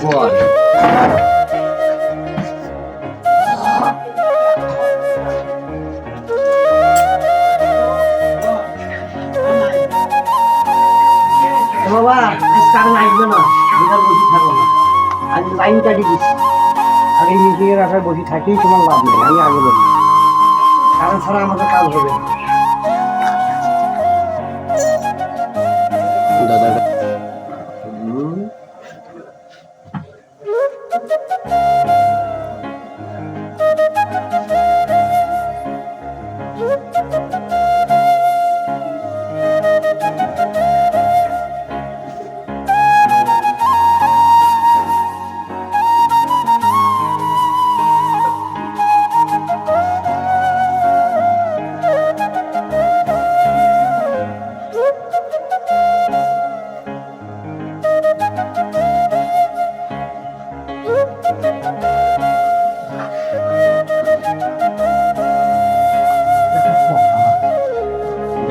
বল। বাবা আজকে আর লাগবে না, বেকার বসে থাকো না, আজ লাইন কাটিয়ে দিচ্ছি। আর এই মিটিংয়ের আশায় বসে থাকি তোমার লাভ নেই, আমি আগে বলি কারণ ছাড়া আমাদের কাজ হবে দাদা।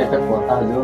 একটা কথা হলো,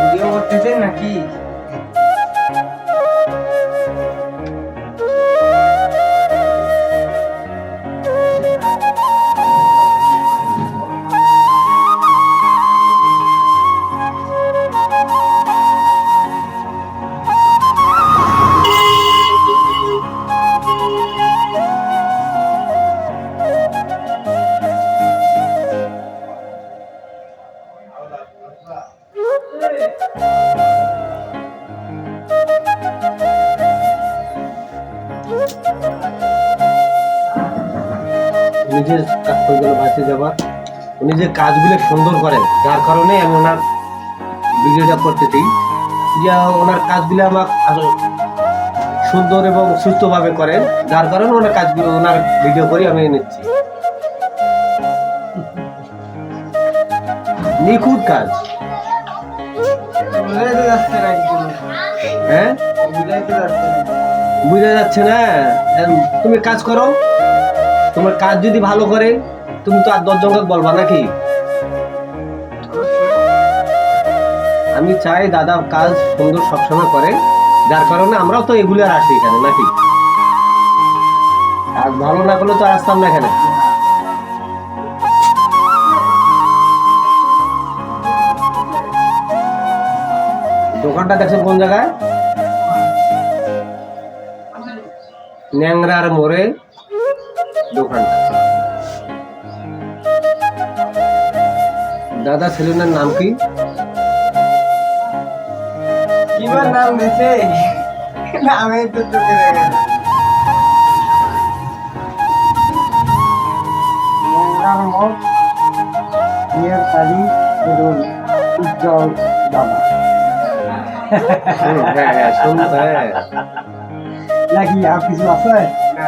ভিডিও করতেছেন নাকি? নিজের কাজ করে গেল ভাসে যাবার, উনি যে কাজগুলো সুন্দর করেন যার কারণে আমি ওনার ভিডিওটা করতে চাই, যে ওনার কাজগুলো আমার সুন্দর এবং সুস্থভাবে করেন, যার কারণে ওনার কাজগুলো ওনার ভিডিও করে আমি নিচ্ছি। নিখুঁত কাজ। হ্যাঁ বুঝা যাচ্ছে না, তুমি কাজ করো, তোমার কাজ যদি ভালো করে তুমি তো আর 10 জনকে বলবা নাকি? আমি চাই দাদা কাজ সুন্দর সবসময় করে, যার কারণে আমরাও তো এগুলো আর আসি এখানে নাকি? কাজ ভালো না করলে তো আর আসতাম না এখানে। দোকানটা দেখছো কোন জায়গায়? ন্যাংরার মোড়ে দোকানটা। দাদা সেলুনের নাম কি? কিবার নাম দিছে নামে তো চোখে দেখে না। ন্যাংরার মোড় নিয়ার কালী সেলুন উজ্জ্বল দাদা। হ্যাঁ শুনতে নাকি আর কিছু আছে? না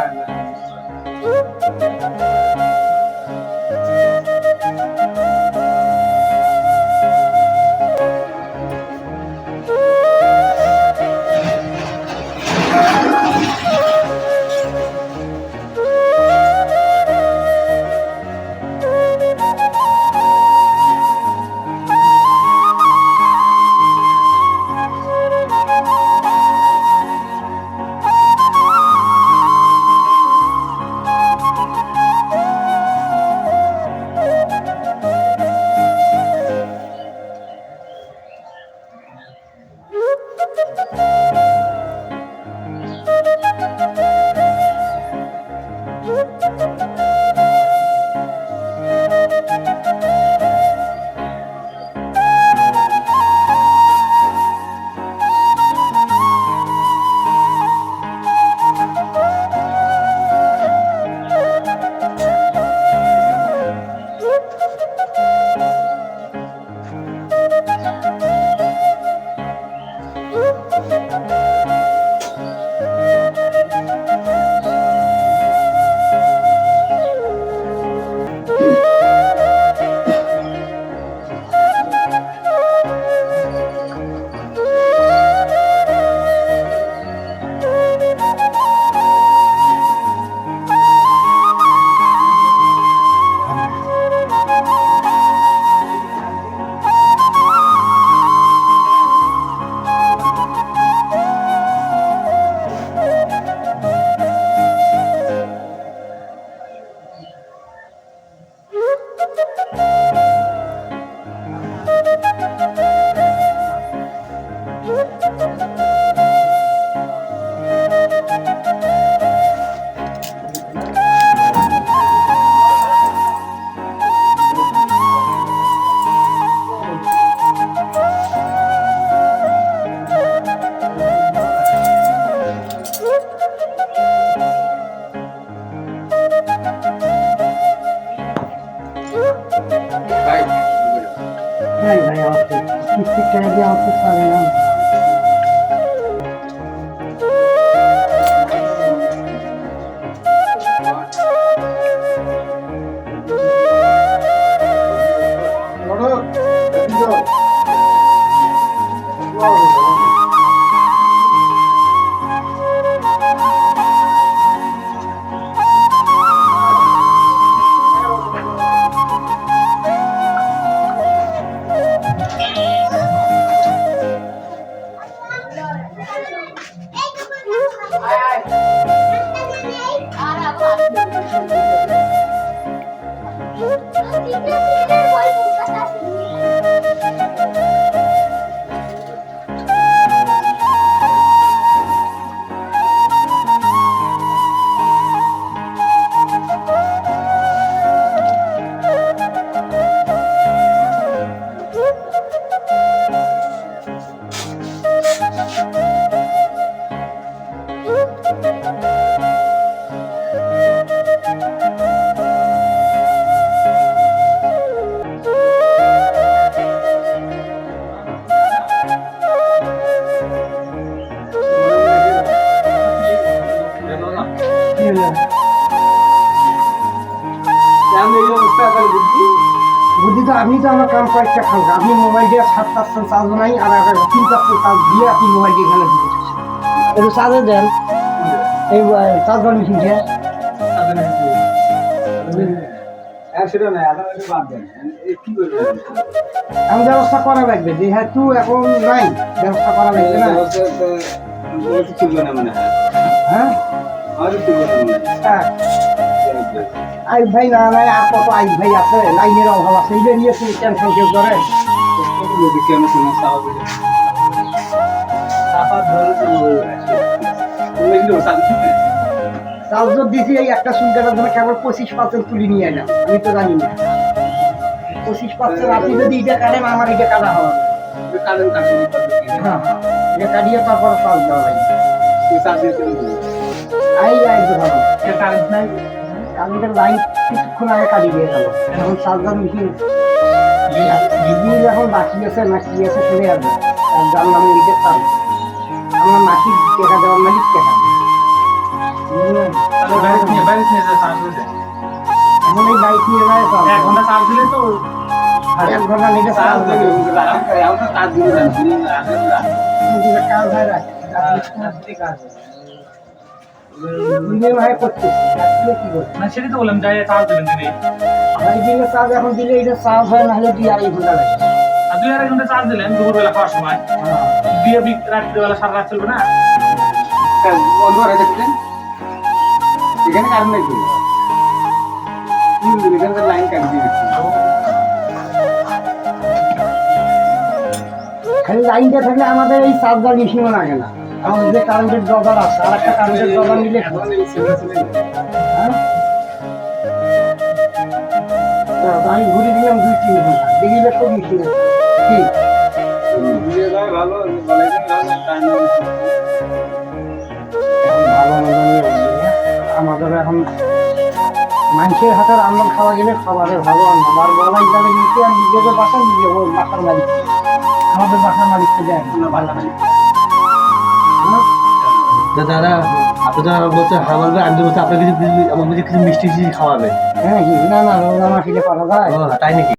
নাই ভাই আমার কিস্তির টাকা দিয়ে আমার পারে না। বুদ্ধি তো আপনি তো আমার কাম কয়েকটা খান, আপনি মোবাইল দিয়ে 7% চার্জ নাই আর 3% চার্জ দিয়ে আপনি মোবাইল দিয়ে এখানে দিতে একটু চার্জে দেন এই চার্জার মেশিনটা। আমি ব্যবস্থা করা লাগবে যেহেতু এখন নাই, ব্যবস্থা করা লাগবে না। হ্যাঁ আই ভাই না নাই আর কত আই ভাই আছে, লাইনের অভাব আছে, এই নিয়ে টেনশন কেউ করে। চার্জর দিছি এই একটা সুন্দরের জন্য কেবল 25% তুলি নিয়ে এলাম, আমি তো জানি না 25%। আপনি যদি এটা কাটেন আমার এটা কাটা হবে। হ্যাঁ এটা কাটিয়ে তারপর চার্জ দেওয়া লাগবে। কারেন্ট নাই, কারেন্টের লাইন কিছুক্ষণ আগে কাটি দিয়ে গেল, এখন চার্জার মেশিন বিজলি এখন বাকি আছে না কি আছে চলে আসবে। যার নামে লিখে চার্জ আমার মাসিক টাকা দেওয়ার মালিক টাকা এখন এই বাইক নিয়ে যায় 1 ঘন্টা চার্জ দিলে তো 1 ঘন্টা নিতে চার্জ দেবে কাজ হয় না সেটাই তো বললাম যাই চার্জ দেবেন দিনে চার্জ এখন দিলে এটা চার্জ হয় না হলে 2-2.5 ঘন্টা লাগে। আর 2-2.5 ঘন্টা চার্জ দিলেন দুপুরবেলা খাওয়ার সময় দিয়ে রাত্রিবেলা সারা রাত চলবে না। বন্ধ হয়ে যাচ্ছে এখানে কারণ নাই এখানে লাইন কাটি দিয়ে খালি লাইনটা থাকলে আমাদের এই চার্জার মেশিনও লাগে না। আমাদের যে কারেন্টের দরকার আছে আর একটা কারেন্টের দরকার নিলে আমি ঘুরে দিলাম 2-3 ঘন্টা দেখিলে সব মেশিন কি ভালো আমাদের এখন মানুষের হাতে রান্না খাওয়া গেলে খাবারের ভালো আমার বলাই যাবে নিচে আর নিজেদের বাসা নিজে ওই বাসার মালিক আমাদের বাসার মালিক তো দেয় বাসা মালিক। দাদা আপনি তো বলছে হ্যাঁ বলবে, আমি তো বলছি আপনাকে কিছু আমার কিছু মিষ্টি খাওয়াবে। হ্যাঁ না না রোজা মাসিলে করা যায় তাই নাকি?